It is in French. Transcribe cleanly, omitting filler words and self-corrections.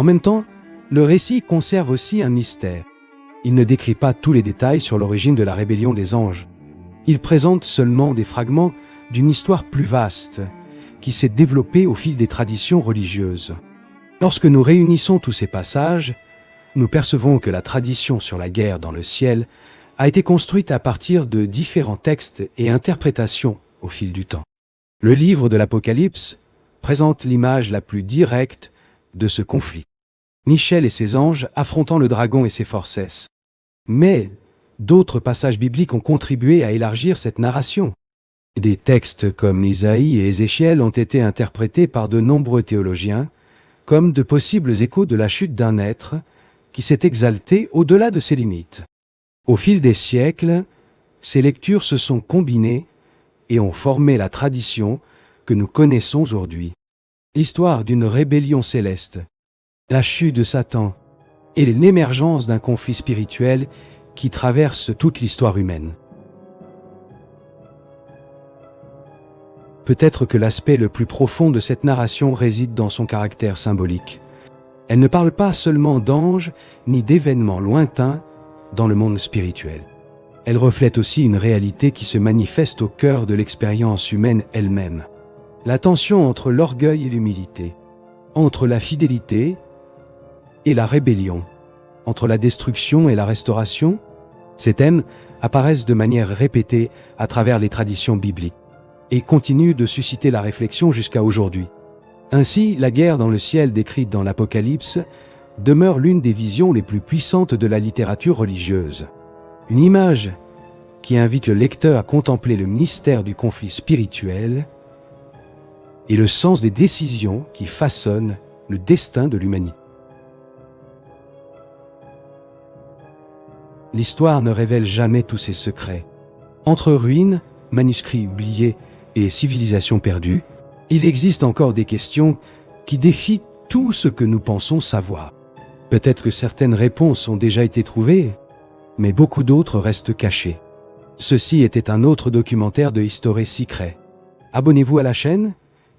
En même temps, le récit conserve aussi un mystère. Il ne décrit pas tous les détails sur l'origine de la rébellion des anges. Il présente seulement des fragments d'une histoire plus vaste, qui s'est développée au fil des traditions religieuses. Lorsque nous réunissons tous ces passages, nous percevons que la tradition sur la guerre dans le ciel a été construite à partir de différents textes et interprétations au fil du temps. Le livre de l'Apocalypse présente l'image la plus directe de ce conflit. Michel et ses anges affrontant le dragon et ses forces. Mais d'autres passages bibliques ont contribué à élargir cette narration. Des textes comme Isaïe et Ézéchiel ont été interprétés par de nombreux théologiens comme de possibles échos de la chute d'un être qui s'est exalté au-delà de ses limites. Au fil des siècles, ces lectures se sont combinées et ont formé la tradition que nous connaissons aujourd'hui. L'histoire d'une rébellion céleste, la chute de Satan et l'émergence d'un conflit spirituel qui traverse toute l'histoire humaine. Peut-être que l'aspect le plus profond de cette narration réside dans son caractère symbolique. Elle ne parle pas seulement d'anges ni d'événements lointains dans le monde spirituel. Elle reflète aussi une réalité qui se manifeste au cœur de l'expérience humaine elle-même. La tension entre l'orgueil et l'humilité, entre la fidélité et la rébellion, entre la destruction et la restauration. Ces thèmes apparaissent de manière répétée à travers les traditions bibliques et continuent de susciter la réflexion jusqu'à aujourd'hui. Ainsi, la guerre dans le ciel décrite dans l'Apocalypse demeure l'une des visions les plus puissantes de la littérature religieuse. Une image qui invite le lecteur à contempler le mystère du conflit spirituel et le sens des décisions qui façonnent le destin de l'humanité. L'histoire ne révèle jamais tous ses secrets. Entre ruines, manuscrits oubliés et civilisations perdues, il existe encore des questions qui défient tout ce que nous pensons savoir. Peut-être que certaines réponses ont déjà été trouvées, mais beaucoup d'autres restent cachées. Ceci était un autre documentaire de History Secret. Abonnez-vous à la chaîne